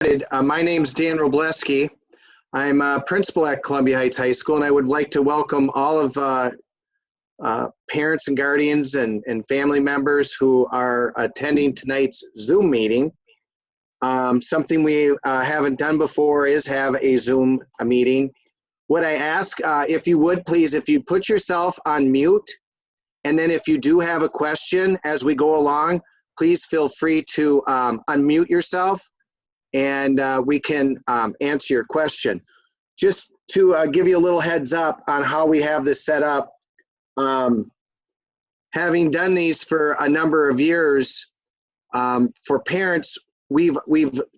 My name's Dan Robleski. I'm a principal at Columbia Heights High School, and I would like to welcome all of parents and guardians and family members who are attending tonight's Zoom meeting. Something we haven't done before is have a Zoom meeting. What I ask, if you would please, if you put yourself on mute, and then if you do have a question as we go along, please feel free to unmute yourself, and we can answer your question. Just to give you a little heads up on how we have this set up, having done these for a number of years, for parents, we've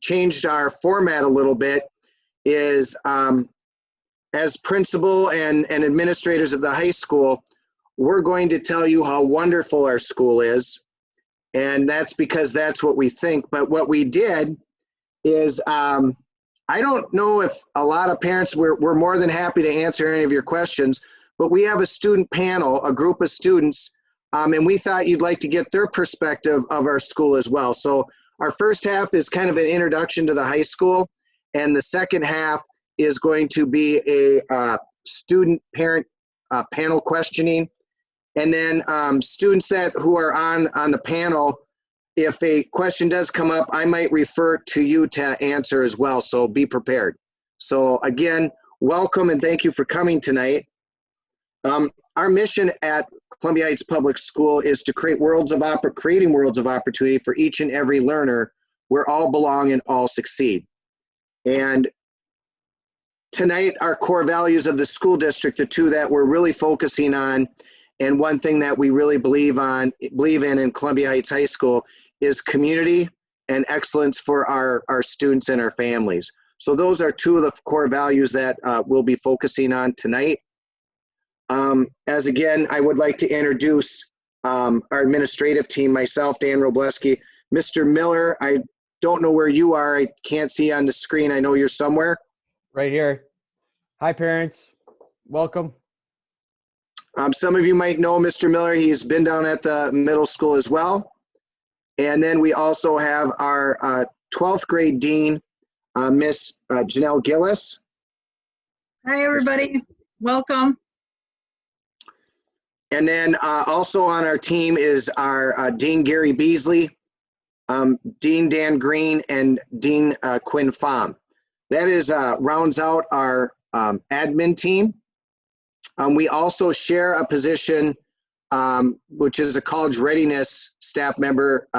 changed our format a little bit. Is as principal and administrators of the high school, we're going to tell you how wonderful our school is, and that's because that's what we think. But what we did is, I don't know if a lot of parents, we're more than happy to answer any of your questions, but we have a student panel, a group of students, and we thought you'd like to get their perspective of our school as well. So our first half is kind of an introduction to the high school, and the second half is going to be a student parent panel questioning. And then students who are on the panel, if a question does come up, I might refer to you to answer as well, so be prepared. So again, welcome and thank you for coming tonight. Our mission at Columbia Heights Public School is to creating worlds of opportunity for each and every learner where all belong and all succeed. And tonight, our core values of the school district, the two that we're really focusing on, and one thing that we really believe in Columbia Heights High School, is community and excellence for our students and our families. So those are two of the core values that we'll be focusing on tonight. As again, I would like to introduce our administrative team, myself, Dan Robleski. Mr. Miller, I don't know where you are. I can't see on the screen. I know you're somewhere. Right here. Hi, parents. Welcome. Some of you might know Mr. Miller. He's been down at the middle school as well. And then we also have our 12th grade dean, Miss Janelle Gillis. Hi, everybody. Welcome. And then also on our team is our Dean Gary Beasley, Dean Dan Green, and Dean Quinn Pham. That is rounds out our admin team. We also share a position, which is a college readiness staff member,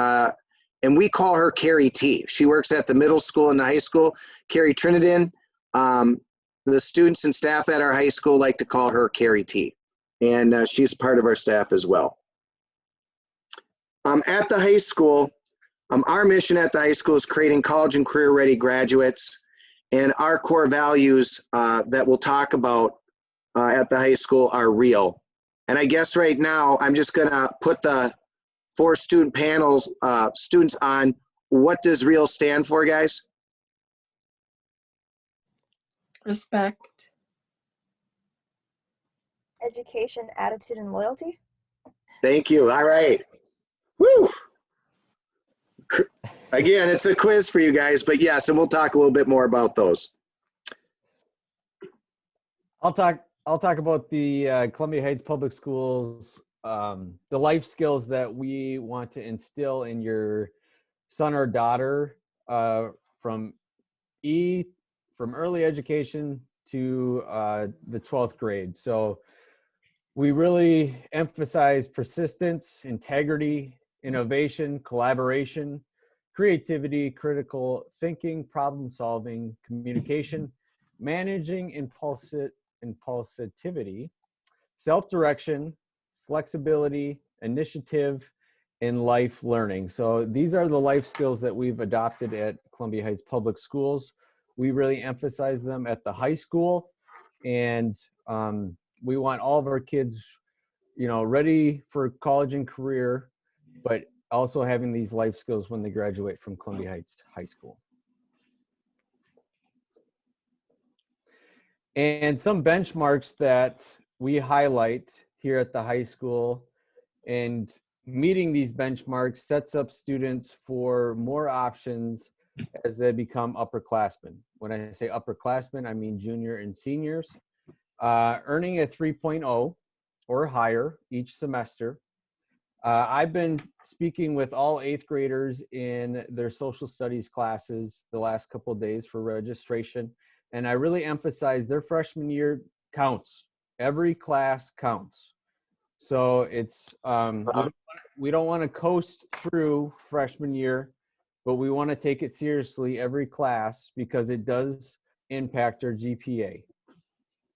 and we call her Carrie T. She works at the middle school and the high school. Carrie Trinidad. The students and staff at our high school like to call her Carrie T. And she's part of our staff as well. At the high school, our mission at the high school is creating college and career ready graduates. And our core values that we'll talk about at the high school are real. And I guess right now, I'm just gonna put the 4 student panels, students on. What does real stand for, guys? Respect. Education, attitude, and loyalty. Thank you. All right. Woo! Again, it's a quiz for you guys, but yes, and we'll talk a little bit more about those. I'll talk about the Columbia Heights Public Schools, the life skills that we want to instill in your son or daughter from early education to the 12th grade. So we really emphasize persistence, integrity, innovation, collaboration, creativity, critical thinking, problem solving, communication, managing impulsivity, self-direction, flexibility, initiative, and life learning. So these are the life skills that we've adopted at Columbia Heights Public Schools. We really emphasize them at the high school, and we want all of our kids, ready for college and career, but also having these life skills when they graduate from Columbia Heights High School. And some benchmarks that we highlight here at the high school, and meeting these benchmarks sets up students for more options as they become upperclassmen. When I say upperclassmen, I mean junior and seniors, earning a 3.0 or higher each semester. I've been speaking with all 8th graders in their social studies classes the last couple of days for registration, and I really emphasize their freshman year counts. Every class counts. So it's we don't want to coast through freshman year, but we want to take it seriously every class because it does impact our GPA.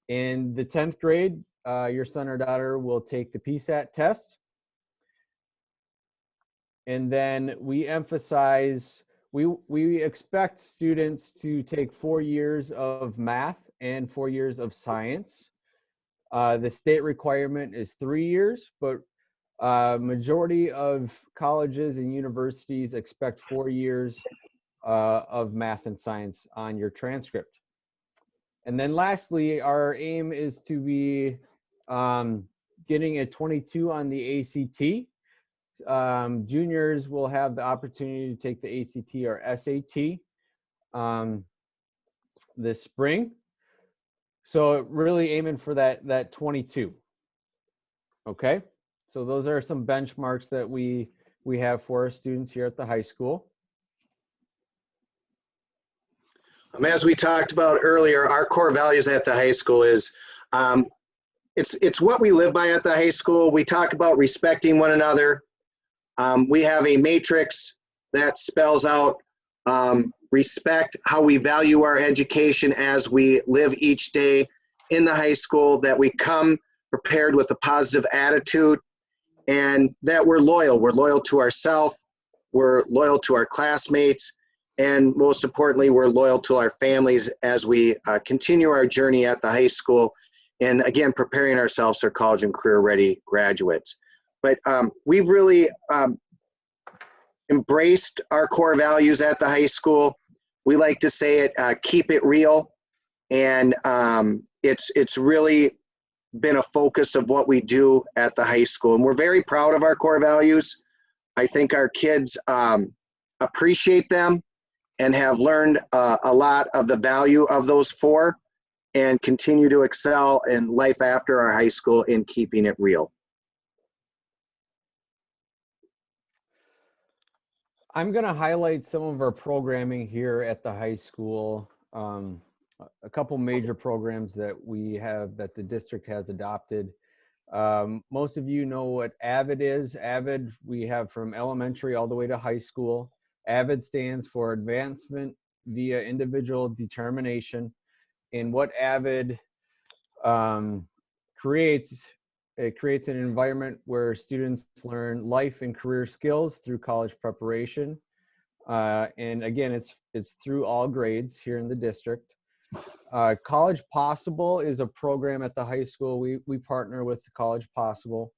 In the 10th grade, your son or daughter will take the PSAT test. And then we emphasize, we expect students to take 4 years of math and 4 years of science. The state requirement is 3 years, but majority of colleges and universities expect 4 years of math and science on your transcript. And then lastly, our aim is to be getting a 22 on the ACT. Juniors will have the opportunity to take the ACT or SAT this spring. So really aiming for that 22. Okay, so those are some benchmarks that we have for our students here at the high school. As we talked about earlier, our core values at the high school is it's what we live by at the high school. We talk about respecting one another. We have a matrix that spells out respect, how we value our education as we live each day in the high school, that we come prepared with a positive attitude, and that we're loyal. We're loyal to ourselves, we're loyal to our classmates, and most importantly, we're loyal to our families as we continue our journey at the high school, and again, preparing ourselves for college and career-ready graduates. But we've really embraced our core values at the high school. We like to say it, keep it real. And it's really been a focus of what we do at the high school. And we're very proud of our core values. I think our kids appreciate them and have learned a lot of the value of those 4 and continue to excel in life after our high school in keeping it real. I'm going to highlight some of our programming here at the high school. A couple major programs that we have that the district has adopted. Most of you know what AVID is. AVID we have from elementary all the way to high school. AVID stands for Advancement via Individual Determination. And what AVID creates, it creates an environment where students learn life and career skills through college preparation. And again, it's through all grades here in the district. College Possible is a program at the high school. We partner with College Possible,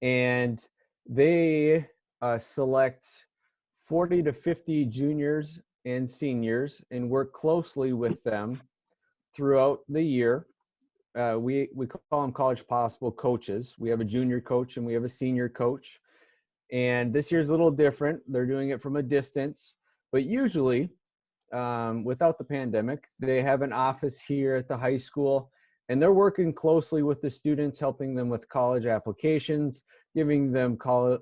and they select 40 to 50 juniors and seniors and work closely with them throughout the year. We call them College Possible coaches. We have a junior coach and we have a senior coach. And this year's a little different. They're doing it from a distance, but usually without the pandemic, they have an office here at the high school, and they're working closely with the students, helping them with college applications, giving them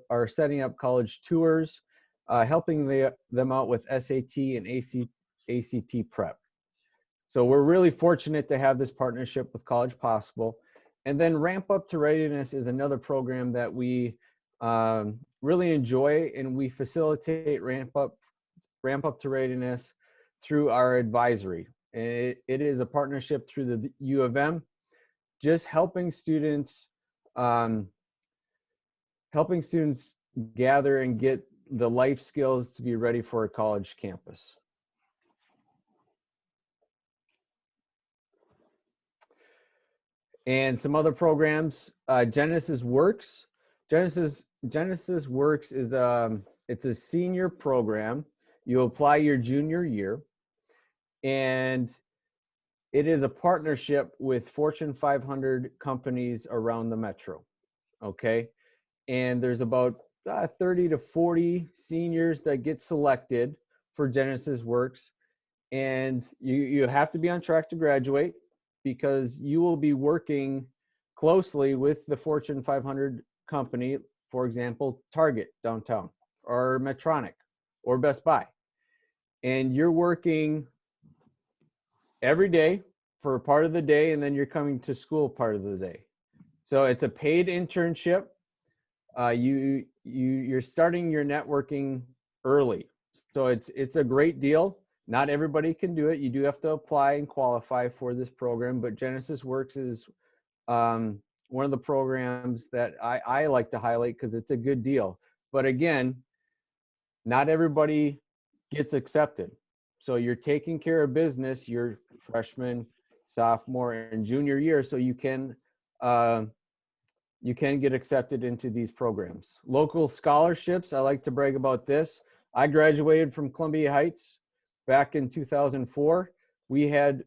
or setting up college tours, helping them out with SAT and ACT prep. So we're really fortunate to have this partnership with College Possible. And then Ramp Up to Readiness is another program that we really enjoy, and we facilitate Ramp Up to Readiness through our advisory. And it is a partnership through the U of M, just helping students gather and get the life skills to be ready for a college campus. And some other programs, Genesis Works. Genesis Works is it's a senior program. You apply your junior year, and it is a partnership with Fortune 500 companies around the metro. Okay, and there's about 30 to 40 seniors that get selected for Genesis Works, and you have to be on track to graduate because you will be working closely with the Fortune 500 company, for example, Target downtown, or Medtronic, or Best Buy. And you're working every day for a part of the day, and then you're coming to school part of the day. So it's a paid internship. You're starting your networking early. So it's a great deal. Not everybody can do it. You do have to apply and qualify for this program, but Genesis Works is one of the programs that I like to highlight because it's a good deal. But again, not everybody gets accepted. So you're taking care of business your freshman, sophomore, and junior year, so you can get accepted into these programs. Local scholarships, I like to brag about this. I graduated from Columbia Heights back in 2004. We had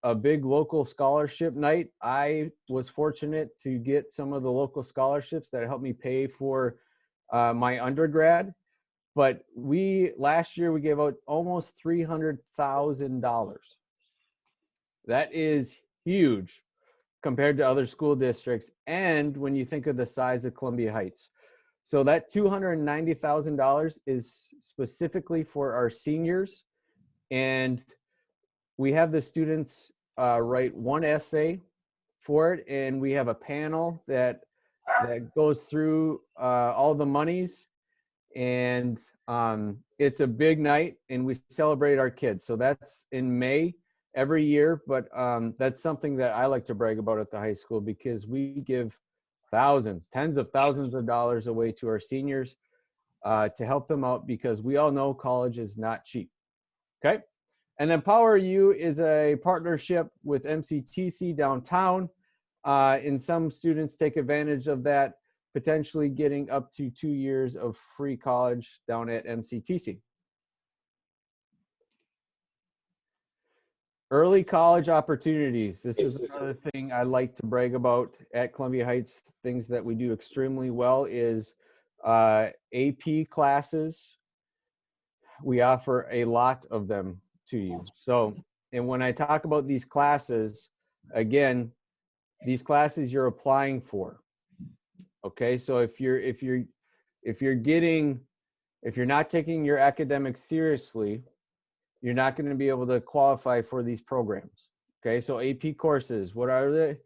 a big local scholarship night. I was fortunate to get some of the local scholarships that helped me pay for my undergrad. But last year we gave out almost $300,000. That is huge compared to other school districts, and when you think of the size of Columbia Heights. So that $290,000 is specifically for our seniors, and we have the students write one essay for it, and we have a panel that goes through all the monies, and it's a big night, and we celebrate our kids. So that's in May every year, but that's something that I like to brag about at the high school because we give thousands, tens of thousands of dollars away to our seniors to help them out because we all know college is not cheap. Okay. And then Power U is a partnership with MCTC downtown. And some students take advantage of that, potentially getting up to 2 years of free college down at MCTC. Early college opportunities. This is another thing I like to brag about at Columbia Heights. Things that we do extremely well is AP classes. We offer a lot of them to you. So, and when I talk about these classes, again, these classes you're applying for. Okay, so if you're not taking your academics seriously, you're not going to be able to qualify for these programs. Okay, so AP courses, what are they?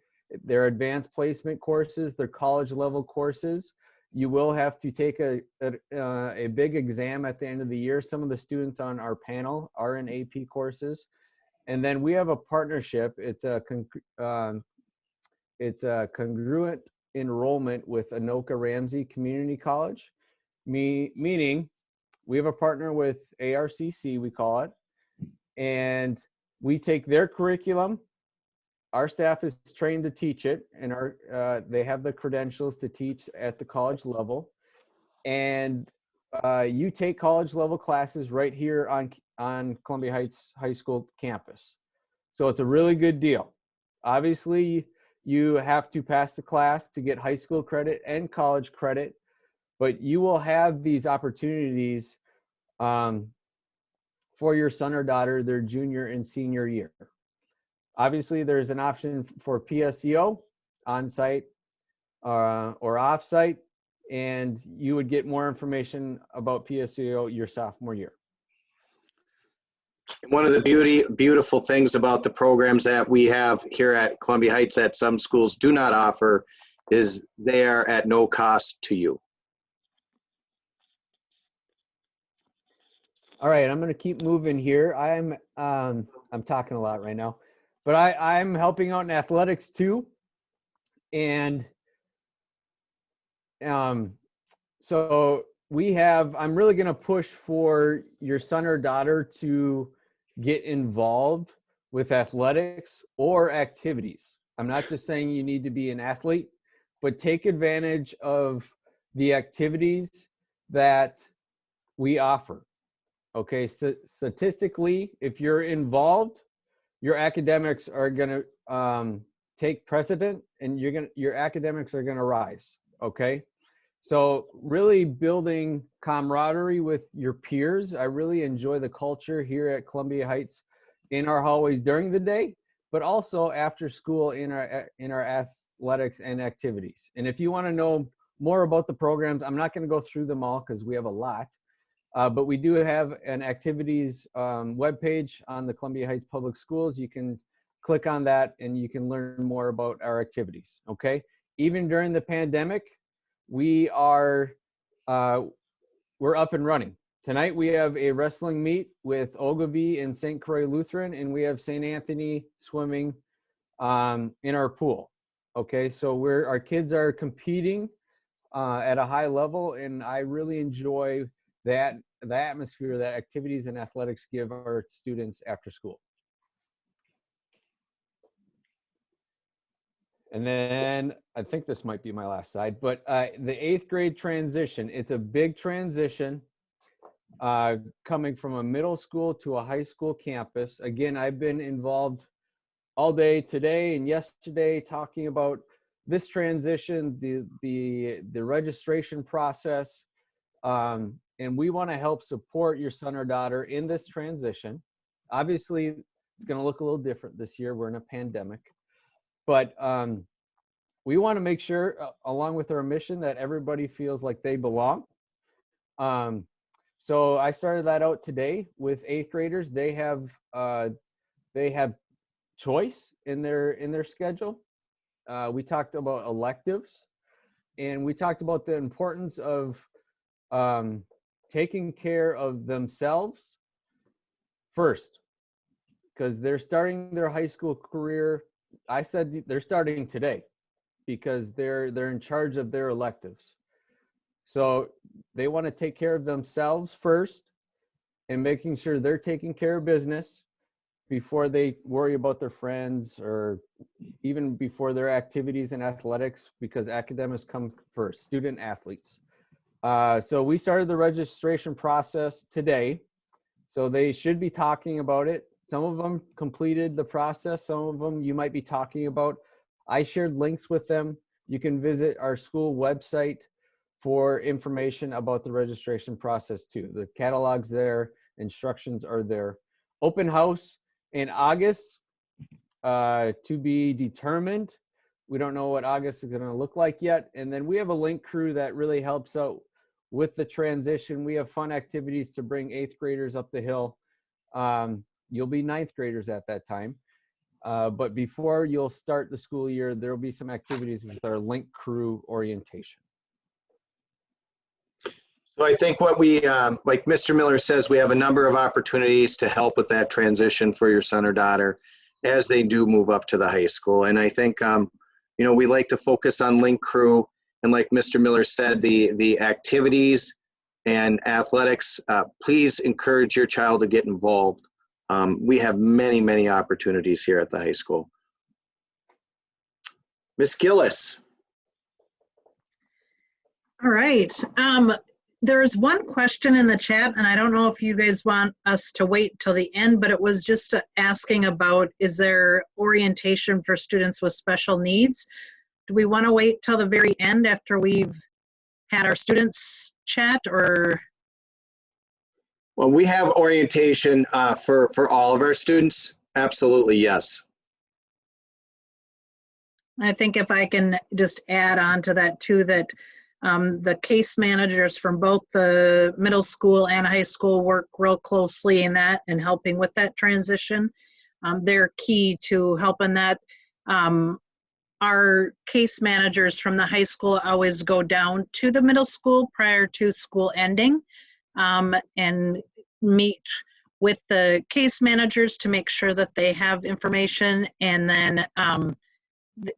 They're advanced placement courses, they're college level courses. You will have to take a big exam at the end of the year. Some of the students on our panel are in AP courses. And then we have a partnership. It's a congruent enrollment with Anoka Ramsey Community College, meaning we have a partner with ARCC, we call it, and we take their curriculum. Our staff is trained to teach it, and they have the credentials to teach at the college level. And you take college level classes right here on Columbia Heights High School campus. So it's a really good deal. Obviously, you have to pass the class to get high school credit and college credit, but you will have these opportunities for your son or daughter their junior and senior year. Obviously, there's an option for PSEO, on-site or off-site, and you would get more information about PSEO your sophomore year. One of the beautiful things about the programs that we have here at Columbia Heights that some schools do not offer is they are at no cost to you. All right, I'm going to keep moving here. I'm talking a lot right now, but I'm helping out in athletics too, and so I'm really going to push for your son or daughter to get involved with athletics or activities. I'm not just saying you need to be an athlete, but take advantage of the activities that we offer. Okay, so statistically, if you're involved, your academics are going to take precedent, and your academics are going to rise. Okay, So really building camaraderie with your peers. I really enjoy the culture here at Columbia Heights in our hallways during the day, but also after school in our athletics and activities. And if you want to know more about the programs, I'm not going to go through them all because we have a lot, but we do have an activities webpage on the Columbia Heights Public Schools. You can click on that and you can learn more about our activities, okay? Even during the pandemic, we're up and running. Tonight we have a wrestling meet with Ogilvie and St. Croix Lutheran, and we have St. Anthony swimming in our pool. Okay, so our kids are competing at a high level, and I really enjoy the atmosphere that activities and athletics give our students after school. And then I think this might be my last slide, but the 8th grade transition, it's a big transition coming from a middle school to a high school campus. Again, I've been involved all day today and yesterday talking about this transition, the registration process, and we want to help support your son or daughter in this transition. Obviously, it's going to look a little different this year. We're in a pandemic. But we want to make sure, along with our mission, that everybody feels like they belong. So I started that out today with 8th graders. They have choice in their schedule. We talked about electives, and we talked about the importance of taking care of themselves first, because they're starting their high school career. I said they're starting today because they're in charge of their electives. So they want to take care of themselves first and making sure they're taking care of business before they worry about their friends or even before their activities and athletics, because academics come first, student athletes. So we started the registration process today. So they should be talking about it. Some of them completed the process. Some of them you might be talking about. I shared links with them. You can visit our school website for information about the registration process too. The catalog's there, instructions are there. Open house in August, to be determined. We don't know what August is gonna look like yet. And then we have a link crew that really helps out with the transition. We have fun activities to bring 8th graders up the hill. You'll be 9th graders at that time. But before you'll start the school year, there'll be some activities with our link crew orientation. So I think what we, like Mr. Miller says, we have a number of opportunities to help with that transition for your son or daughter as they do move up to the high school. And I think, we like to focus on link crew. And like Mr. Miller said, the activities and athletics, please encourage your child to get involved. We have many, many opportunities here at the high school. Ms. Gillis. All right. There's one question in the chat, and I don't know if you guys want us to wait till the end, but it was just asking about, is there orientation for students with special needs? Do we want to wait till the very end after we've had our students chat, or? Well, we have orientation for all of our students. Absolutely, yes. I think if I can just add on to that too, that the case managers from both the middle school and high school work real closely in that and helping with that transition. They're key to helping that. Our case managers from the high school always go down to the middle school prior to school ending and meet with the case managers to make sure that they have information, and then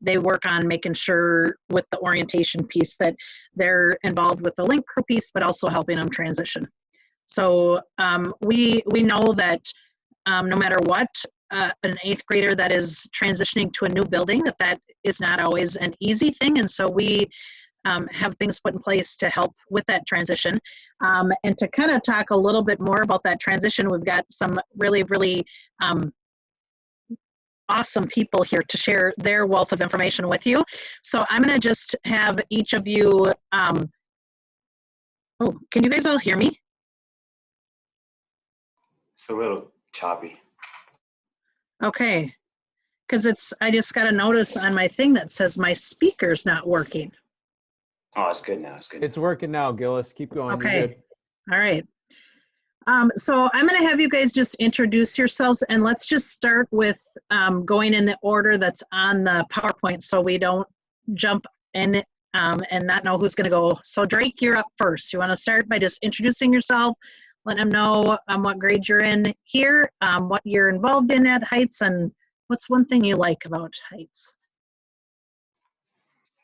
they work on making sure with the orientation piece that they're involved with the link crew piece, but also helping them transition. So we know that no matter what, an 8th grader that is transitioning to a new building, that is not always an easy thing. And so we have things put in place to help with that transition. And to kind of talk a little bit more about that transition, we've got some really, really awesome people here to share their wealth of information with you. So I'm going to just have each of you Oh, can you guys all hear me? It's a little choppy. Okay, because I just got a notice on my thing that says my speaker's not working. Oh, it's good now. It's good. It's working now, Gillis. Keep going. You're Okay, good. all right. So I'm going to have you guys just introduce yourselves, and let's just start with going in the order that's on the PowerPoint so we don't jump in and not know who's going to go. So Drake, you're up first. You want to start by just introducing yourself, letting them know what grade you're in here, what you're involved in at Heights, and what's one thing you like about Heights?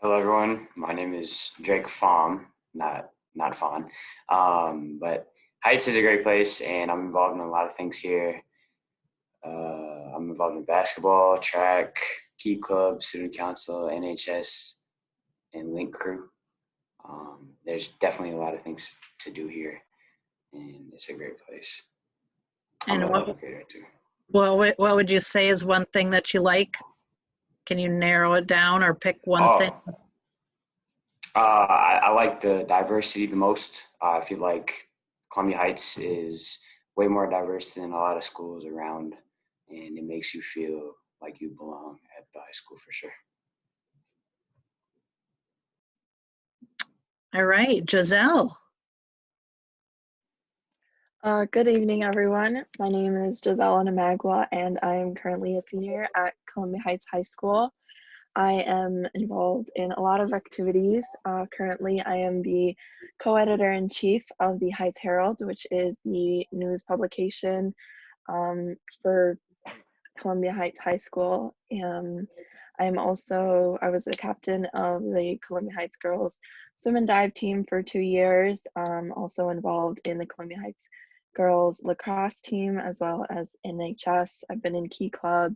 Hello, everyone. My name is Drake Fahm, not Fawn. But Heights is a great place, and I'm involved in a lot of things here. I'm involved in basketball, track, Key Club, Student Council, NHS, and Link Crew. There's definitely a lot of things to do here, and it's a great place. I'm And a 11th grader too. what would you say is one thing that you like? Can you narrow it down or pick one thing? I like the diversity the most. I feel like Columbia Heights is way more diverse than a lot of schools around, and it makes you feel like you belong at the high school for sure. All right, Giselle. Good evening, everyone. My name is Giselle Anamagwa, and I am currently a senior at Columbia Heights High School. I am involved in a lot of activities. Currently, I am the co-editor-in-chief of the Heights Herald, which is the news publication for Columbia Heights High School. I was the captain of the Columbia Heights girls swim and dive team for 2 years. Also involved in the Columbia Heights girls lacrosse team as well as NHS. I've been in Key Club.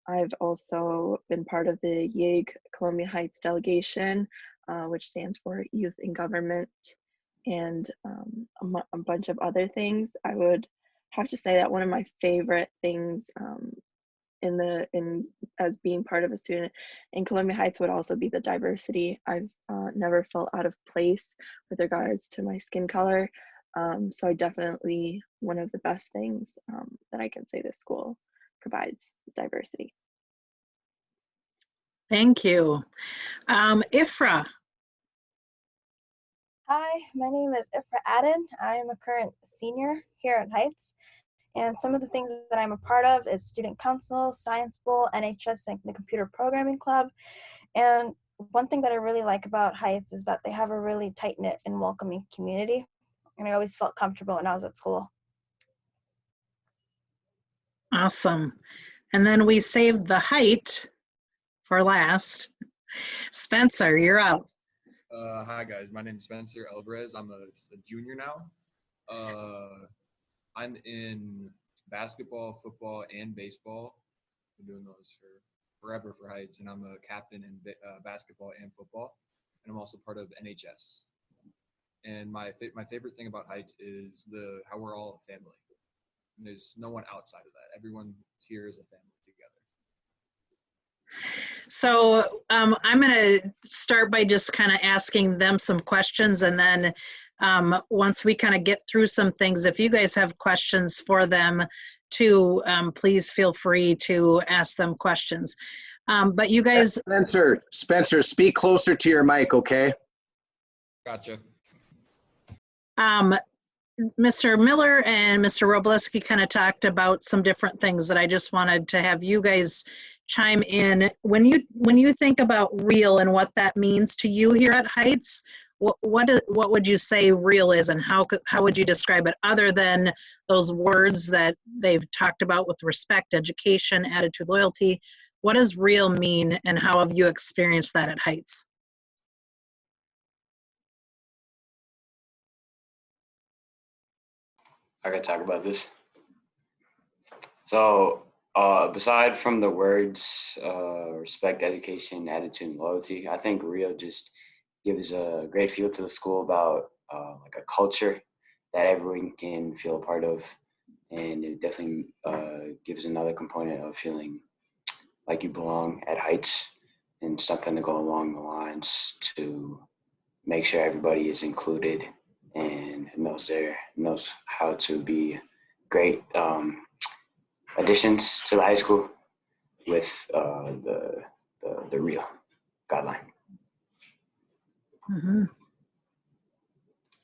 I've also been part of the YIG Columbia Heights delegation, which stands for Youth in Government, and a bunch of other things. I would have to say that one of my favorite things as being part of a student in Columbia Heights would also be the diversity. I've never felt out of place with regards to my skin color. So I definitely, one of the best things that I can say this school provides is diversity. Thank you. Ifra. Hi, my name is Ifra Adden. I am a current senior here at Heights. And some of the things that I'm a part of is Student Council, Science Bowl, NHS, and the Computer Programming Club. And one thing that I really like about Heights is that they have a really tight-knit and welcoming community. And I always felt comfortable when I was at school. Awesome. And then we saved the height for last. Spencer, you're up. Hi guys, my name is Spencer Alvarez. I'm a junior now. I'm in basketball, football, and baseball. Been doing those for forever for Heights, and I'm a captain in basketball and football, and I'm also part of NHS. And my favorite thing about Heights is how we're all a family. And there's no one outside of that. Everyone here is a family together. So I'm going to start by just kind of asking them some questions, and then once we kind of get through some things, if you guys have questions for them too, please feel free to ask them questions. But you guys— Spencer, speak closer to your mic, okay? Gotcha. Mr. Miller and Mr. Robleski kind of talked about some different things that I just wanted to have you guys chime in. When you think about real and what that means to you here at Heights, what would you say real is, and how would you describe it other than those words that they've talked about with respect, education, attitude, loyalty? What does real mean, and how have you experienced that at Heights? I can talk about this. So, beside from the words respect, education, attitude, and loyalty, I think real just gives a great feel to the school about like a culture that everyone can feel a part of, and it definitely gives another component of feeling like you belong at Heights, and something to go along the lines to make sure everybody is included and knows how to be great additions to the high school with the real guideline. Mhm.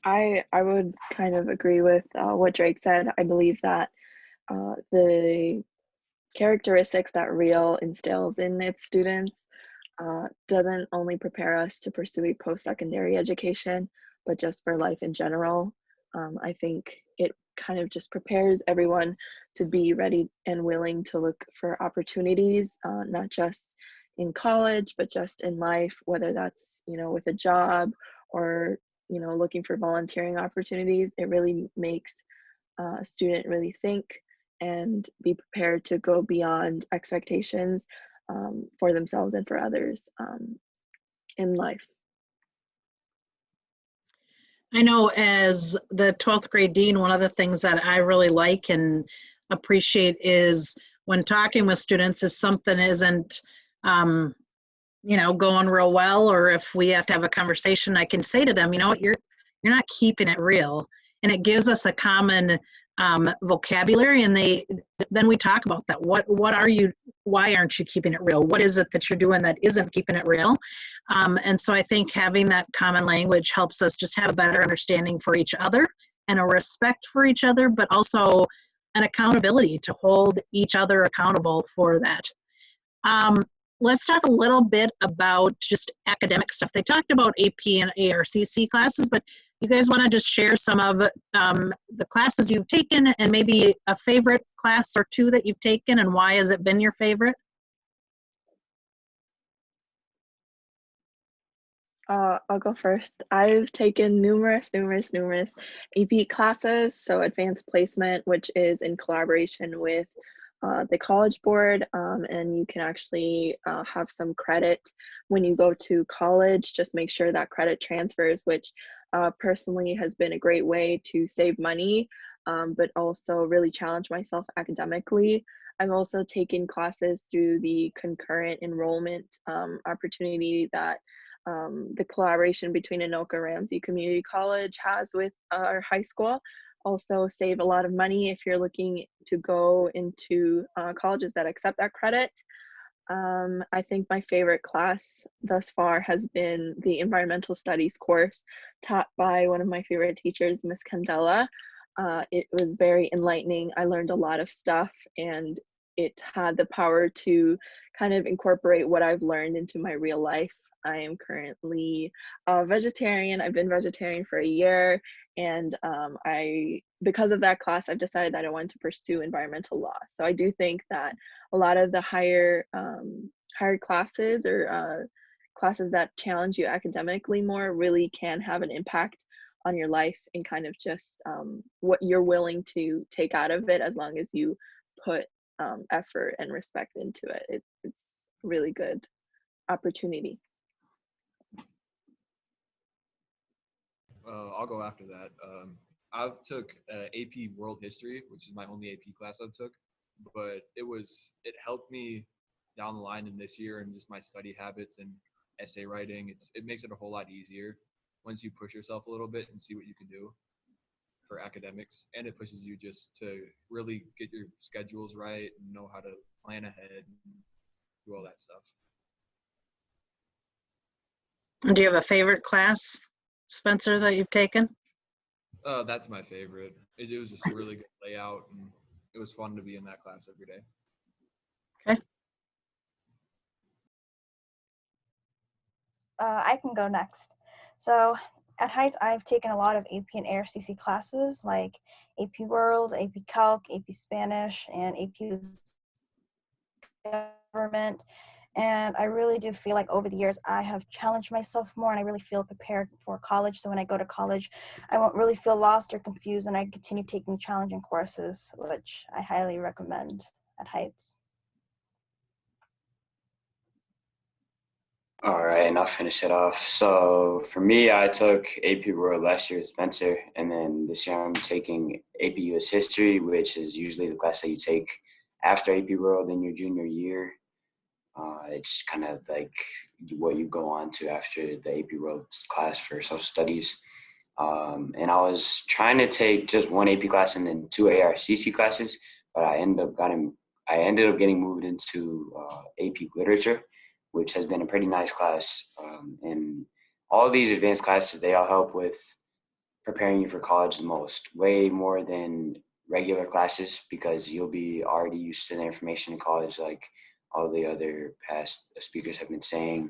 I would kind of agree with what Drake said. I believe that the characteristics that Real instills in its students doesn't only prepare us to pursue a post-secondary education, but just for life in general. I think it kind of just prepares everyone to be ready and willing to look for opportunities, not just in college, but just in life, whether that's, with a job or, looking for volunteering opportunities. It really makes a student really think and be prepared to go beyond expectations for themselves and for others in life. I know as the 12th grade dean, one of the things that I really like and appreciate is when talking with students, if something isn't, going real well, or if we have to have a conversation, I can say to them, what, you're not keeping it real. And it gives us a common vocabulary, and then we talk about that. Why aren't you keeping it real? What is it that you're doing that isn't keeping it real? And so I think having that common language helps us just have a better understanding for each other and a respect for each other, but also an accountability to hold each other accountable for that. Let's talk a little bit about just academic stuff. They talked about AP and ARCC classes, but you guys want to just share some of the classes you've taken and maybe a favorite class or two that you've taken, and why has it been your favorite? I'll go first. I've taken numerous AP classes. So advanced placement, which is in collaboration with the College Board, and you can actually have some credit when you go to college. Just make sure that credit transfers, which personally has been a great way to save money, but also really challenge myself academically. I've also taken classes through the concurrent enrollment opportunity that the collaboration between Anoka Ramsey Community College has with our high school. Also save a lot of money if you're looking to go into colleges that accept that credit. I think my favorite class thus far has been the environmental studies course taught by one of my favorite teachers, Miss Candela. It was very enlightening. I learned a lot of stuff, and it had the power to kind of incorporate what I've learned into my real life. I am currently a vegetarian. I've been vegetarian for a year, and because of that class, I've decided that I want to pursue environmental law. So I do think that a lot of the higher classes or classes that challenge you academically more really can have an impact on your life and kind of just what you're willing to take out of it, as long as you put effort and respect into it. It's a really good opportunity. I'll go after that. I've took AP World History, which is my only AP class I've took, but it helped me down the line in this year and just my study habits and essay writing. It makes it a whole lot easier once you push yourself a little bit and see what you can do for academics, and it pushes you just to really get your schedules right and know how to plan ahead and do all that stuff. Do you have a favorite class, Spencer, that you've taken? That's my favorite. It was just a really good layout, and it was fun to be in that class every day. Okay. I can go next. So at Heights, I've taken a lot of AP and ARCC classes like AP World, AP Calc, AP Spanish, and AP Government. And I really do feel like over the years, I have challenged myself more, and I really feel prepared for college. So when I go to college, I won't really feel lost or confused, and I continue taking challenging courses, which I highly recommend at Heights. All right, and I'll finish it off. So for me, I took AP World last year with Spencer, and then this year I'm taking AP US History, which is usually the class that you take after AP World in your junior year. It's kind of like what you go on to after the AP World class for social studies. And I was trying to take just one AP class and then two ARCC classes, but I ended up getting moved into AP Literature, which has been a pretty nice class. And all of these advanced classes, they all help with preparing you for college the most, way more than regular classes, because you'll be already used to the information in college, like all the other past speakers have been saying.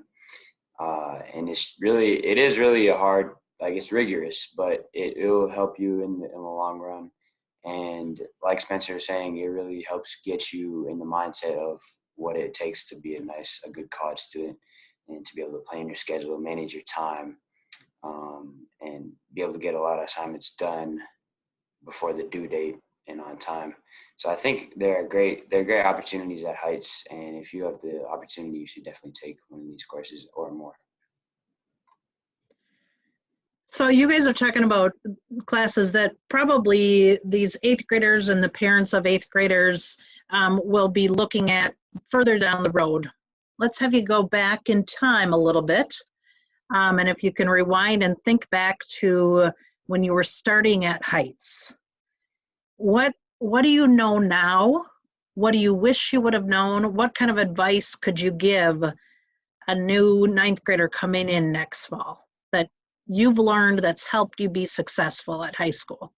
And it is really a hard, like, it's rigorous, but it'll help you in the long run. And like Spencer was saying, it really helps get you in the mindset of what it takes to be a good college student, and to be able to plan your schedule, manage your time, and be able to get a lot of assignments done before the due date and on time. So I think they're great opportunities at Heights, and if you have the opportunity, you should definitely take one of these courses or more. So you guys are talking about classes that probably these 8th graders and the parents of 8th graders will be looking at further down the road. Let's have you go back in time a little bit. And if you can rewind and think back to when you were starting at Heights, what do you know now? What do you wish you would have known? What kind of advice could you give a new 9th grader coming in next fall that you've learned that's helped you be successful at high school?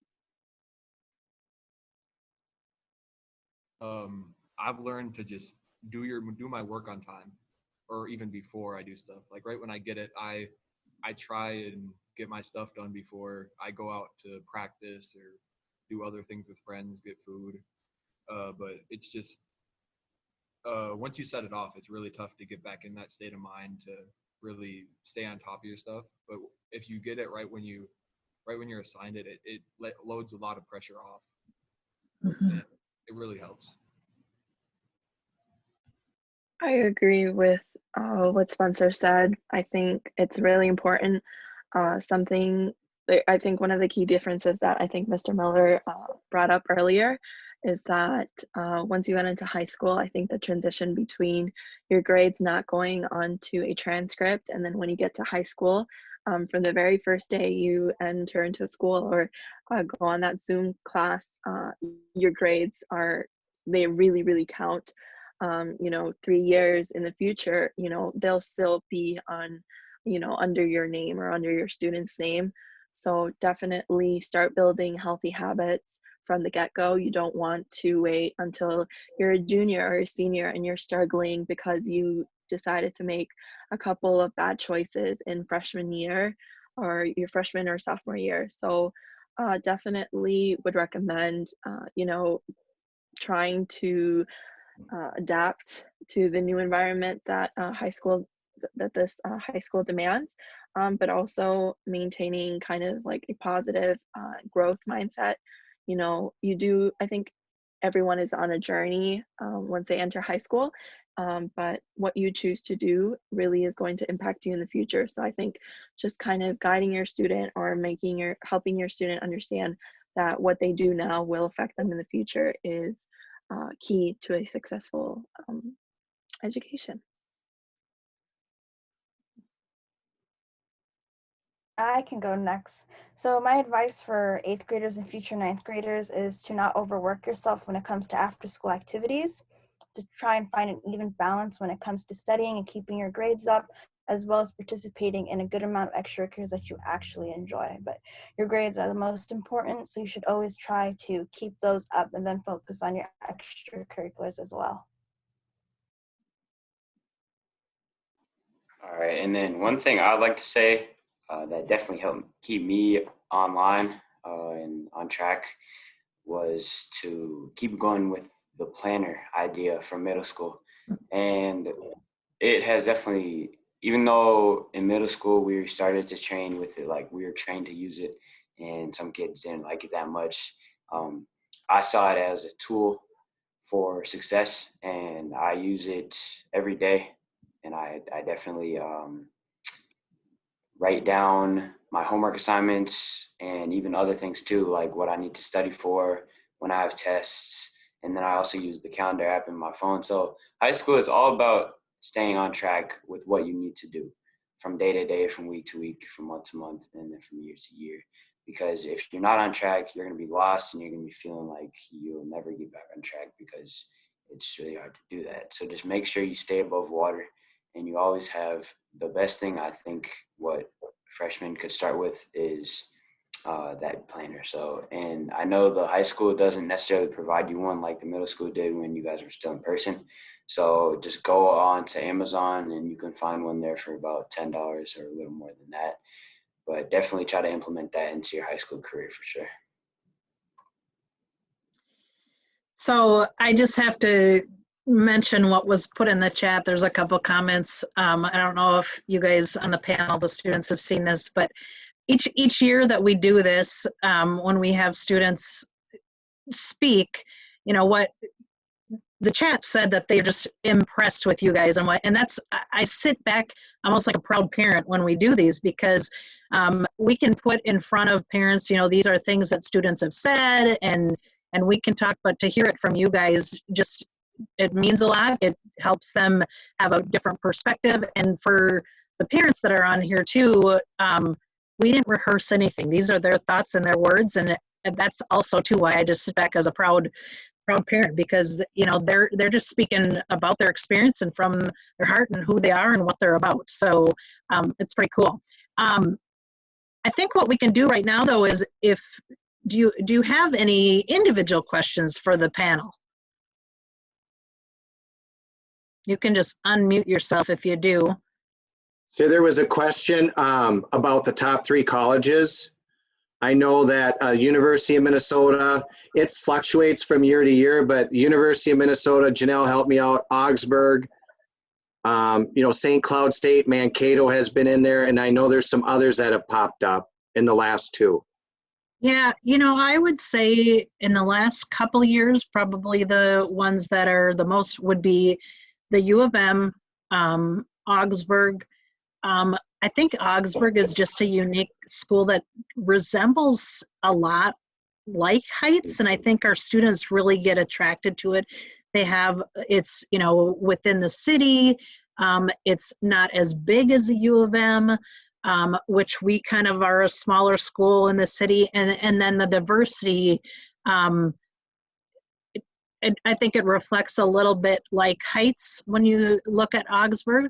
I've learned to just do my work on time, or even before I do stuff. Like right when I get it, I try and get my stuff done before I go out to practice or do other things with friends, get food. But it's just once you set it off, it's really tough to get back in that state of mind to really stay on top of your stuff. But if you get it right when you're assigned it, it loads a lot of pressure off. Mm-hmm. And it really helps. I agree with what Spencer said. I think it's really important. I think one of the key differences that I think Mr. Miller brought up earlier is that once you went into high school, I think the transition between your grades not going onto a transcript, and then when you get to high school, from the very first day you enter into school or go on that Zoom class, your grades they really, really count. 3 years in the future, they'll still be on, under your name or under your student's name. So definitely start building healthy habits from the get-go. You don't want to wait until you're a junior or a senior and you're struggling because you decided to make a couple of bad choices in freshman year or your freshman or sophomore year. So definitely would recommend, trying to adapt to the new environment that this high school demands, but also maintaining kind of like a positive growth mindset. I think everyone is on a journey once they enter high school, but what you choose to do really is going to impact you in the future. So I think just kind of guiding your student or helping your student understand that what they do now will affect them in the future is key to a successful education. I can go next. So my advice for 8th graders and future 9th graders is to not overwork yourself when it comes to after-school activities, to try and find an even balance when it comes to studying and keeping your grades up, as well as participating in a good amount of extracurriculars that you actually enjoy. But your grades are the most important, so you should always try to keep those up and then focus on your extracurriculars as well. All right, and then one thing I'd like to say that definitely helped keep me online and on track was to keep going with the planner idea from middle school. And it has definitely, even though in middle school we started to train with it, like we were trained to use it, and some kids didn't like it that much, I saw it as a tool for success, and I use it every day. And I definitely write down my homework assignments and even other things too, like what I need to study for when I have tests. And then I also use the calendar app in my phone. So high school is all about staying on track with what you need to do from day to day, from week to week, from month to month, and then from year to year. Because if you're not on track, you're going to be lost and you're going to be feeling like you'll never get back on track because it's really hard to do that. So just make sure you stay above water, and you always have the best thing. I think what freshmen could start with is that planner. So, and I know the high school doesn't necessarily provide you one like the middle school did when you guys were still in person. So just go on to Amazon and you can find one there for about $10 or a little more than that. But definitely try to implement that into your high school career for sure. So I just have to mention what was put in the chat. There's a couple comments. I don't know if you guys on the panel, the students, have seen this, but each year that we do this, when we have students speak, you know, what the chat said that they're just impressed with you guys, and that's, I sit back almost like a proud parent when we do these, because we can put in front of parents, you know, these are things that students have said, and we can talk, but to hear it from you guys, just, it means a lot. It helps them have a different perspective. And for the parents that are on here too, we didn't rehearse anything. These are their thoughts and their words. And that's also too why I just sit back as a proud parent, because, you know, they're just speaking about their experience and from their heart and who they are and what they're about. So it's pretty cool. I think what we can do right now though is, if, do you have any individual questions for the panel? You can just unmute yourself if you do. So there was a question about the top 3 colleges. I know that University of Minnesota, it fluctuates from year to year, but University of Minnesota, Janelle helped me out, Augsburg, you know, St. Cloud State, Mankato has been in there, and I know there's some others that have popped up in the last 2. Yeah, you know, I would say in the last couple of years, probably the ones that are the most would be the U of M, Augsburg. I think Augsburg is just a unique school that resembles a lot like Heights, and I think our students really get attracted to it. They have, it's, you know, within the city. It's not as big as the U of M, which we kind of are a smaller school in the city, and then the diversity. I think it reflects a little bit like Heights when you look at Augsburg.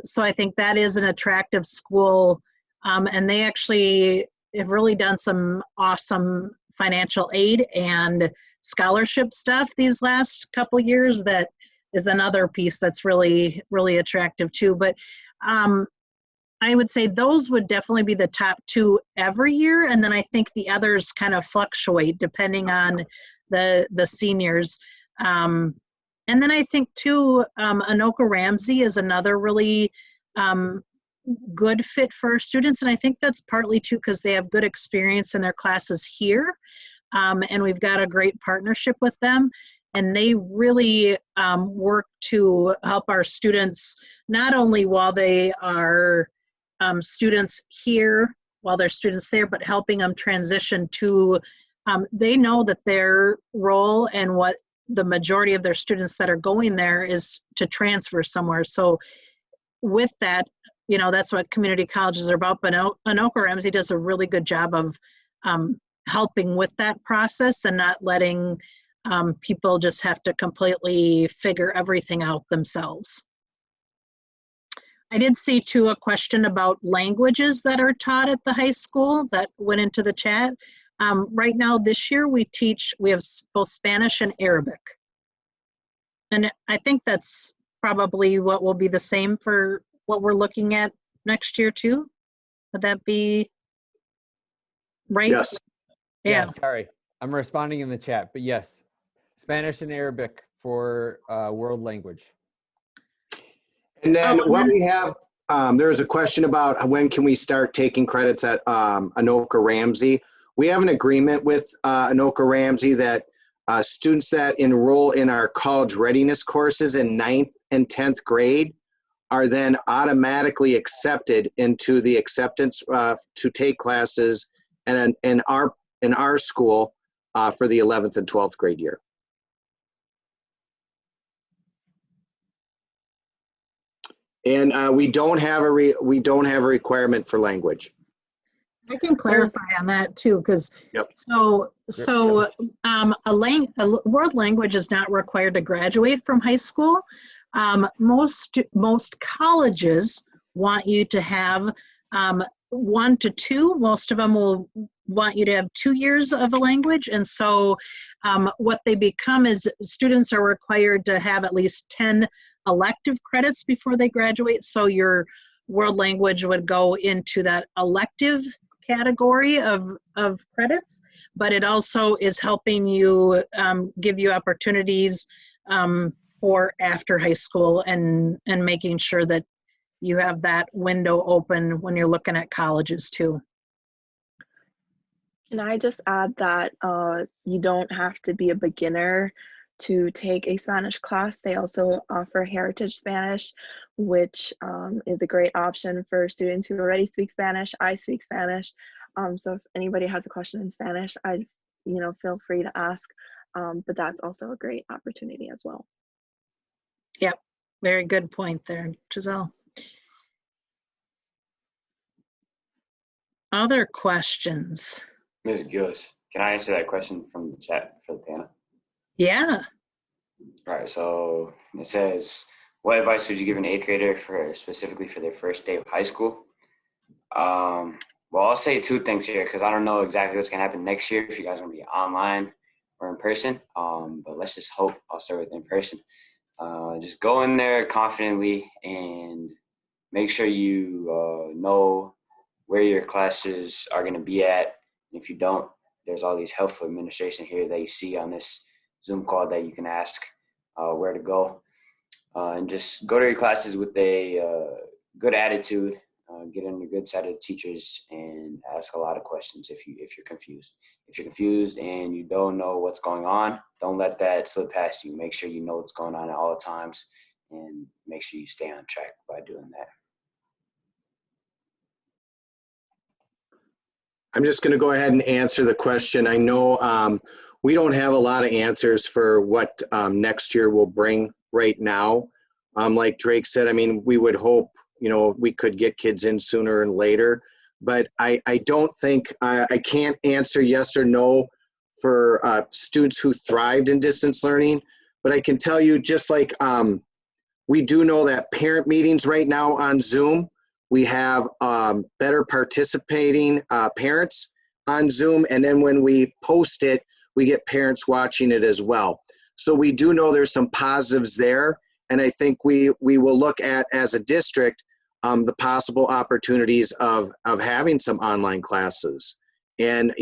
So I think that is an attractive school, and they actually have really done some awesome financial aid and scholarship stuff these last couple years. That is another piece that's really, really attractive too. But I would say those would definitely be the top 2 every year, and then I think the others kind of fluctuate depending on the seniors. And then I think too, Anoka Ramsey is another really good fit for students, and I think that's partly too because they have good experience in their classes here, and we've got a great partnership with them, and they really work to help our students, not only while they are students here, while they're students there, but helping them transition to, they know that their role and what the majority of their students that are going there is to transfer somewhere. So with that, you know, that's what community colleges are about. But Anoka Ramsey does a really good job of helping with that process and not letting people just have to completely figure everything out themselves. I did see too a question about languages that are taught at the high school that went into the chat. Right now, this year, we have both Spanish and Arabic. And I think that's probably what will be the same for what we're looking at next year too. Would that be right? Yes. Yeah. Sorry, I'm responding in the chat, but yes, Spanish and Arabic for world language. And then what we have, there was a question about when can we start taking credits at Anoka Ramsey. We have an agreement with Anoka Ramsey that students that enroll in our college readiness courses in 9th and 10th grade are then automatically accepted into the acceptance to take classes in our school for the 11th and 12th grade year. And we don't have a requirement for language. I can clarify on that too, because Yep. a world language is not required to graduate from high school. Most colleges want you to have 1 to 2. Most of them will want you to have 2 years of a language, and so what they become is students are required to have at least 10 elective credits before they graduate. So your world language would go into that elective category of credits, but it also is helping you give you opportunities for after high school and making sure that you have that window open when you're looking at colleges too. Can I just add that you don't have to be a beginner to take a Spanish class. They also offer Heritage Spanish, which is a great option for students who already speak Spanish. I speak Spanish. So if anybody has a question in Spanish, feel free to ask. But that's also a great opportunity as well. Yep, very good point there, Giselle. Other questions? Ms. Gillis, can I answer that question from the chat for the panel? Yeah. All right, so it says, what advice would you give an 8th grader specifically for their first day of high school? Well, I'll say 2 things here because I don't know exactly what's gonna happen next year if you guys are gonna be online or in person. But let's just hope. I'll start with in person. Just go in there confidently and make sure you know where your classes are gonna be at. And if you don't, there's all these helpful administration here that you see on this Zoom call that you can ask where to go. And just go to your classes with a good attitude, get on your good side of the teachers, and ask a lot of questions if you're confused. If you're confused and you don't know what's going on, don't let that slip past you. Make sure you know what's going on at all times, and make sure you stay on track by doing that. I'm just going to go ahead and answer the question. I know we don't have a lot of answers for what next year will bring right now. Like Drake said, I mean, we would hope, we could get kids in sooner and later, but I don't think, I can't answer yes or no for students who thrived in distance learning, but I can tell you just like we do know that parent meetings right now on Zoom, we have better participating parents on Zoom, and then when we post it, we get parents watching it as well. So we do know there's some positives there, and I think we will look at, as a district, the possible opportunities of having some online classes. And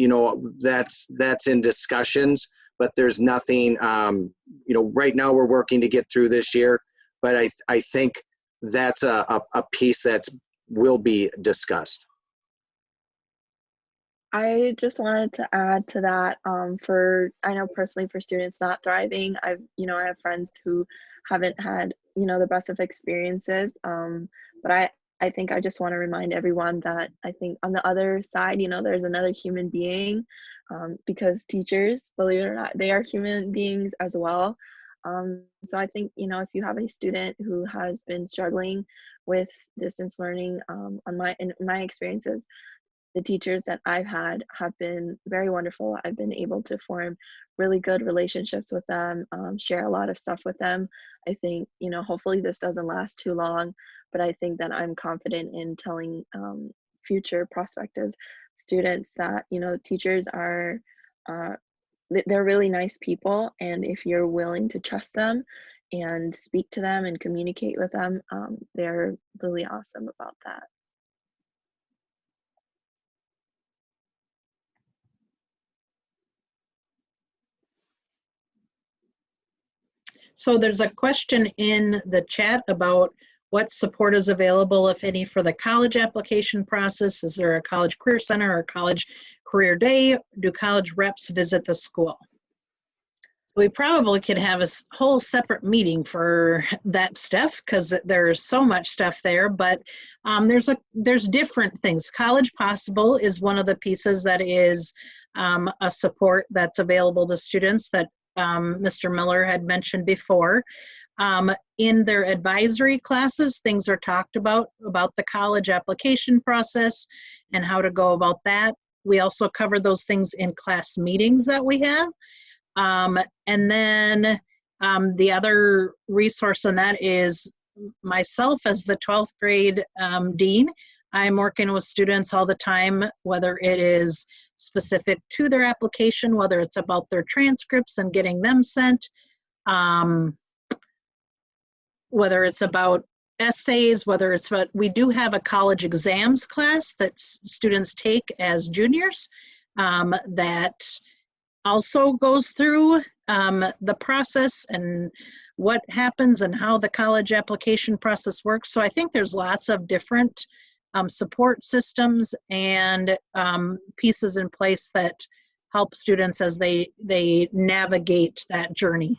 that's in discussions, but there's nothing, right now we're working to get through this year, but I think that's a piece that's will be discussed. I just wanted to add to that, I know personally for students not thriving, I have friends who haven't had, the best of experiences. But I think I just want to remind everyone that I think on the other side, there's another human being, because teachers, believe it or not, they are human beings as well. So I think, if you have a student who has been struggling with distance learning, in my experiences, the teachers that I've had have been very wonderful. I've been able to form really good relationships with them, share a lot of stuff with them. I think, hopefully this doesn't last too long, but I think that I'm confident in telling future prospective students that, teachers are, they're really nice people. And if you're willing to trust them and speak to them and communicate with them, they're really awesome about that. So there's a question in the chat about what support is available, if any, for the college application process. Is there a college career center or college career day? Do college reps visit the school? So we probably could have a whole separate meeting for that stuff because there's so much stuff there, but there's different things. College Possible is one of the pieces that is a support that's available to students that Mr. Miller had mentioned before. In their advisory classes, things are talked about the college application process and how to go about that. We also cover those things in class meetings that we have. And then the other resource on that is myself as the 12th grade dean. I'm working with students all the time, whether it is specific to their application, whether it's about their transcripts and getting them sent, whether it's about essays, whether it's about, we do have a college exams class that students take as juniors that also goes through the process and what happens and how the college application process works. So I think there's lots of different support systems and pieces in place that help students as they navigate that journey.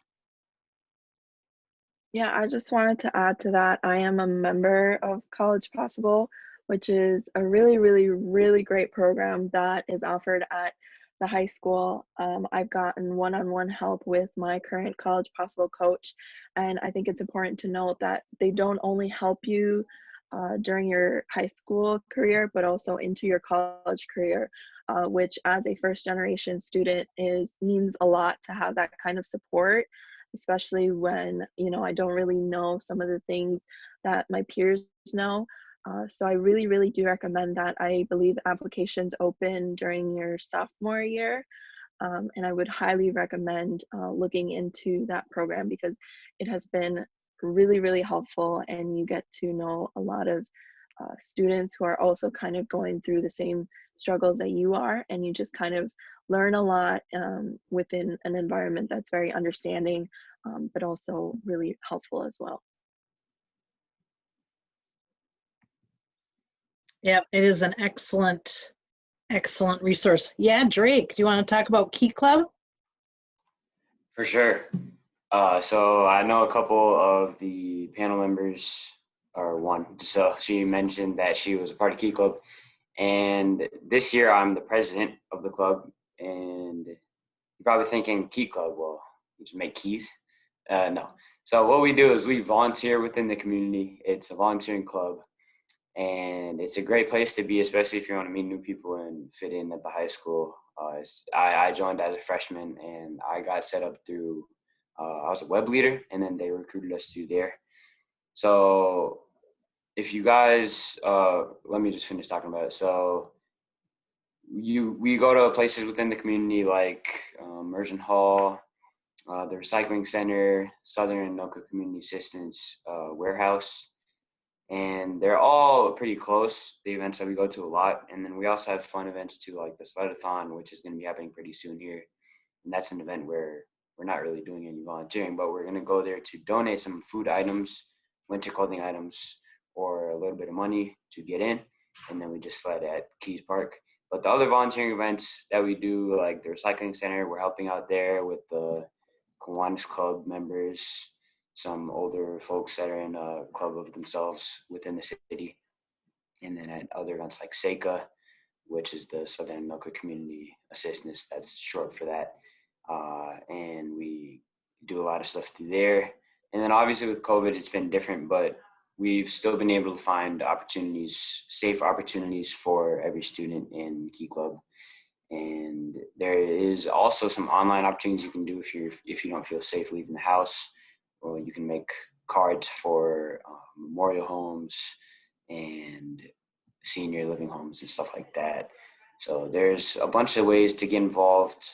Yeah, I just wanted to add to that. I am a member of College Possible, which is a really, really, really great program that is offered at the high school. I've gotten one-on-one help with my current College Possible coach, and I think it's important to note that they don't only help you during your high school career, but also into your college career, which as a first-generation student means a lot to have that kind of support, especially when, I don't really know some of the things that my peers know. So I really, really do recommend that. I believe applications open during your sophomore year. And I would highly recommend looking into that program because it has been really, really helpful, and you get to know a lot of students who are also kind of going through the same struggles that you are, and you just kind of learn a lot within an environment that's very understanding, but also really helpful as well. Yeah, it is an excellent resource. Yeah, Drake, do you want to talk about Key Club? For sure. So I know a couple of the panel members, or one. So she mentioned that she was a part of Key Club. And this year I'm the president of the club. And you're probably thinking, Key Club, well, you just make keys? No. So what we do is we volunteer within the community. It's a volunteering club. And it's a great place to be, especially if you want to meet new people and fit in at the high school. I joined as a freshman, and I got set up through, I was a web leader, and then they recruited us through there. So if you guys, let me just finish talking about it. So we go to places within the community like Merchant Hall, the Recycling Center, Southern Anoka Community Assistance Warehouse. And they're all pretty close, the events that we go to a lot. And then we also have fun events too, like the Sled-a-thon, which is going to be happening pretty soon here. And that's an event where we're not really doing any volunteering, but we're going to go there to donate some food items, winter clothing items, or a little bit of money to get in. And then we just sled at Keys Park. But the other volunteering events that we do, like the Recycling Center, we're helping out there with the Kiwanis Club members, some older folks that are in a club of themselves within the city. And then at other events like SECA, which is the Southern Anoka Community Assistance, that's short for that. And we do a lot of stuff through there. And then obviously with COVID, it's been different, but we've still been able to find opportunities, safe opportunities for every student in Key Club. And there is also some online opportunities you can do if you don't feel safe leaving the house. Well, you can make cards for memorial homes and senior living homes and stuff like that. So there's a bunch of ways to get involved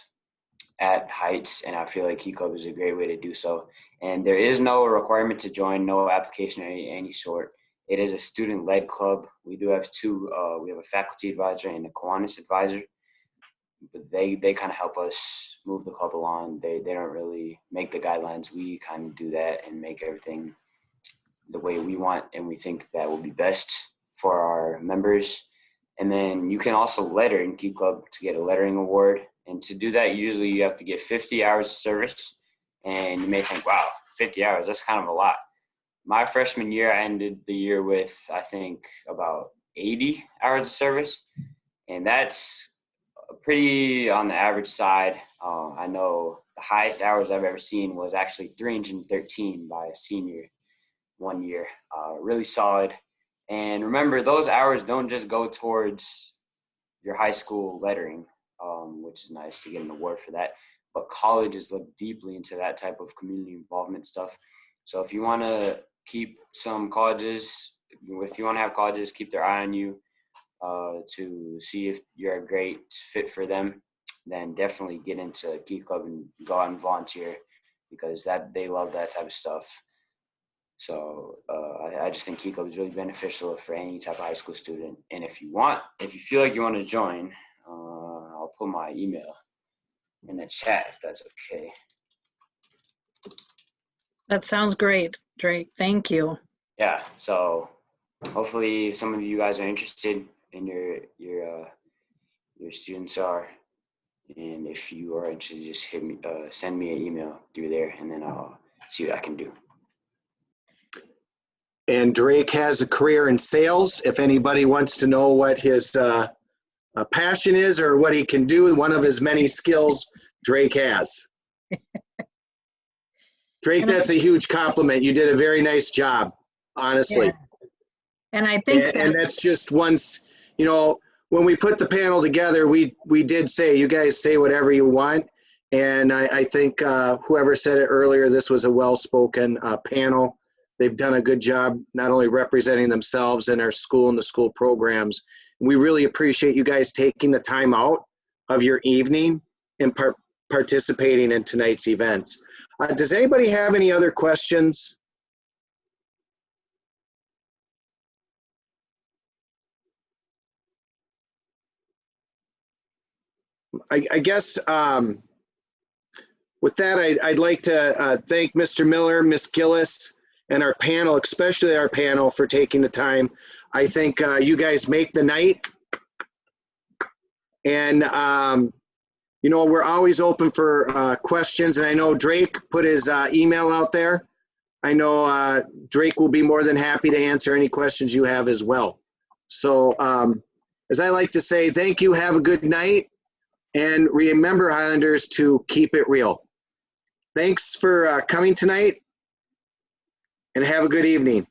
at Heights, and I feel like Key Club is a great way to do so. And there is no requirement to join, no application of any sort. It is a student-led club. We do have two. We have a faculty advisor and a Kiwanis advisor. But they kind of help us move the club along. They don't really make the guidelines. We kind of do that and make everything the way we want, and we think that will be best for our members. And then you can also letter in Key Club to get a lettering award. And to do that, usually you have to get 50 hours of service. And you may think, wow, 50 hours, that's kind of a lot. My freshman year, I ended the year with, I think, about 80 hours of service. And that's pretty on the average side. I know the highest hours I've ever seen was actually 313 by a senior 1 year. Really solid. And remember, those hours don't just go towards your high school lettering, which is nice to get an award for that. But colleges look deeply into that type of community involvement stuff. So if you want to keep some colleges, if you want to have colleges keep their eye on you to see if you're a great fit for them, then definitely get into Key Club and go out and volunteer, because they love that type of stuff. So I just think Key Club is really beneficial for any type of high school student. And if you feel like you want to join, I'll put my email in the chat if that's okay. That sounds great, Drake. Thank you. Yeah. So hopefully some of you guys are interested, and your students are. And if you are interested, just send me an email through there, and then I'll see what I can do. And Drake has a career in sales. If anybody wants to know what his passion is or what he can do, one of his many skills Drake has. Drake, that's a huge compliment. You did a very nice job, honestly. Yeah. And I think and that's just once, you know, when we put the panel together, we did say, you guys say whatever you want. And I think whoever said it earlier, this was a well-spoken panel. They've done a good job not only representing themselves and our school and the school programs. We really appreciate you guys taking the time out of your evening and participating in tonight's events. Does anybody have any other questions? I guess with that, I'd like to thank Mr. Miller, Ms. Gillis, and our panel, especially our panel, for taking the time. I think you guys make the night. And, you know, we're always open for questions. And I know Drake put his email out there. I know Drake will be more than happy to answer any questions you have as well. So as I like to say, thank you, have a good night. And remember, Highlanders, to keep it real. Thanks for coming tonight, and have a good evening.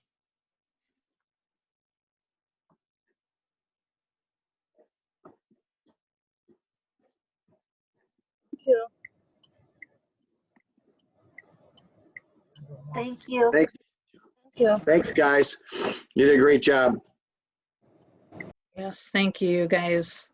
Thank you. Thanks. Thank you. Thanks, guys. You did a great job. yes, thank you guys.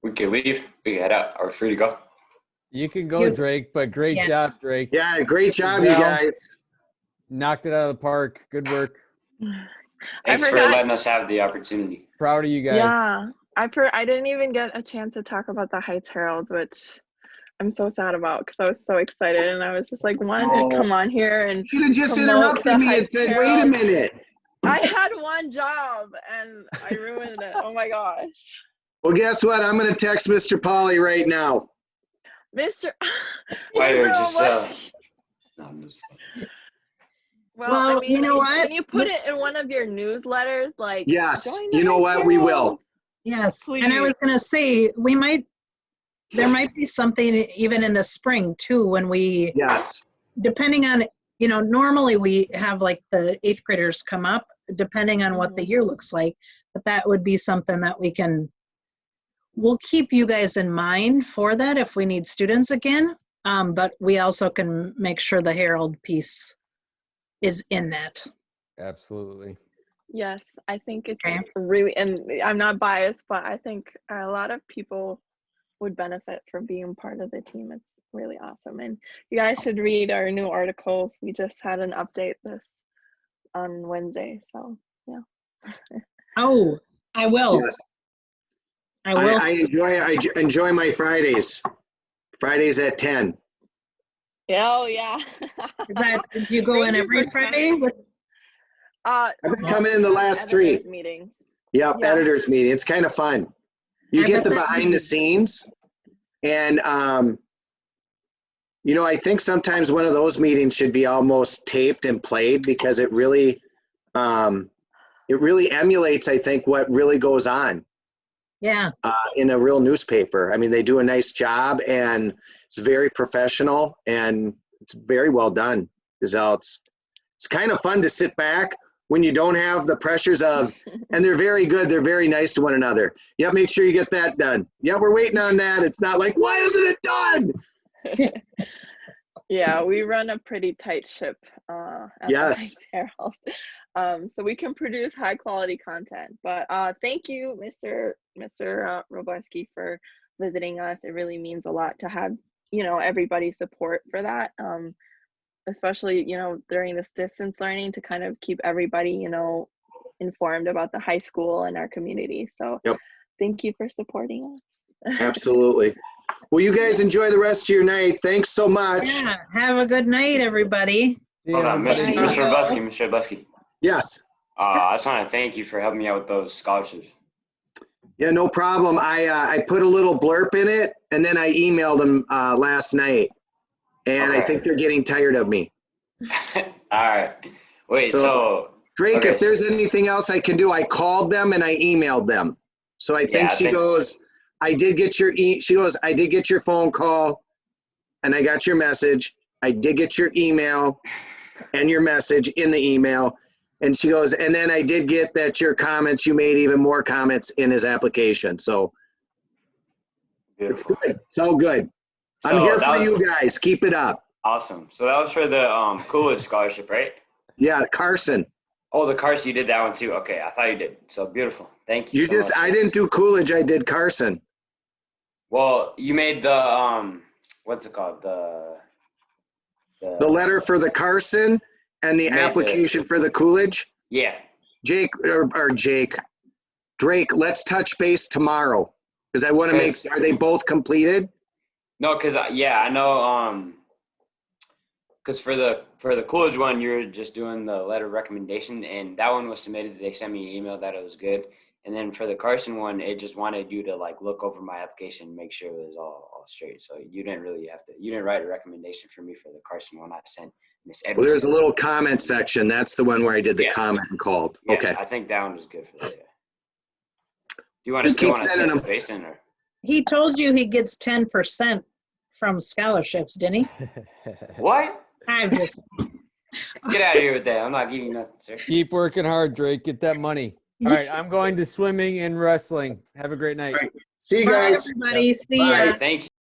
We can leave. We can head out. Are we free to go? You can go, Drake, but great Yes. job, Drake. Yeah, great job, you Giselle. guys. Knocked it out of the park. Good work. Thanks for forgot- letting us have the opportunity. Proud of you guys. Yeah, I didn't even get a chance to talk about the Heights Herald, which I'm so sad about because I was so excited and I was just like, wanted to come on here and You should have just promote interrupted the me and Heights said, wait a Herald. minute. I had one job and I ruined it. Oh my gosh. Well, guess what? I'm going to text Mr. Pauly right now. Mr. Fire Mr. Giselle. What? No, I'm just Well, I Well, mean, you know what? Can you put it in one of your newsletters? Like, Yes. join the You know Heights what? We will. Herald. Yes, Please. and I was going to say, there might be something even in the spring too, when we, Yes. depending on, you know, normally we have like the 8th graders come up, depending on what the year looks like, but that would be something that we'll keep you guys in mind for that if we need students again, but we also can make sure the Herald piece is in that. Absolutely. Yes, I think it's Okay. really, and I'm not biased, but I think a lot of people would benefit from being part of the team. It's really awesome. And you guys should read our new articles. We just had an update this on Wednesday. So, yeah. Oh, I will. Yes. I will. I enjoy my Fridays. Fridays at 10. Oh, yeah. Do you go Thank in you every for Friday? coming. I've been coming in the last 3. Editors meetings. Yep, Yeah. editors meeting. It's kind of fun. You I get bet the that behind the is. scenes, and You know, I think sometimes one of those meetings should be almost taped and played because it really emulates, I think, what really goes on Yeah. in a real newspaper. I mean, they do a nice job and it's very professional and it's very well done. Giselle, it's kind of fun to sit back when you don't have the pressures of, and they're very good. They're very nice to one another. Yeah, make sure you get that done. Yeah, we're waiting on that. It's not like, why isn't it done? Yeah, we run a pretty tight ship at the Yes. Heights Herald. So we can produce high quality content. But thank you, Mr. Roblewski, for visiting us. It really means a lot to have, everybody's support for that. Especially, during this distance learning to kind of keep everybody, informed about the high school and our community. So Yep. Thank you for supporting us. Absolutely. Well, you guys enjoy the rest of your night. Thanks so much. Yeah. Have a good night, everybody. See Hold ya, on, everybody. Mr. Roblewski. Yes. I just want to thank you for helping me out with those scholarships. Yeah, no problem. I put a little blurb in it and then I emailed them last night. And I Okay. think they're getting tired of me. All right. Wait, so Drake, okay, if there's anything else I can do, I called them and I emailed them. So I think she goes, I did get your she goes, I did get your phone call and I got your message. I did get your email and your message in the email. And she goes, and then I did get that your comments, you made even more comments in his application. So beautiful. it's good. It's all good. I'm So here that for was you guys. Keep it up. awesome. So that was for the Coolidge scholarship, right? Yeah, Carson. Oh, the Carson, you did that one too. Okay, I thought you did. So beautiful. Thank you so much. I didn't do Coolidge, I did Carson. Well, you made the what's it called? The letter for the Carson and the You made application for the Coolidge. Yeah. Drake, let's touch base tomorrow because I want to make, are they both completed? No, because I know because for the Coolidge one, you're just doing the letter of recommendation, and that one was submitted. They sent me an email that it was good, and then for the Carson one, it just wanted you to like look over my application and make sure it was all straight. So you didn't really you didn't write a recommendation for me for the Carson one. I sent Miss Edwards. Well, there's a little comment section. That's the one where I did the comment and called. Yeah, okay. I think that one was good for that. Do you want Just to still keep want to sending touch them. base in or? He told you he gets 10% from scholarships, didn't he? What? I'm just. Get out of here with that. I'm not giving you nothing, sir. Keep working hard, Drake. Get that money. All right, I'm going to swimming and wrestling. Have a great night. All right. See you Bye, guys. everybody. See Bye. ya. Thank you.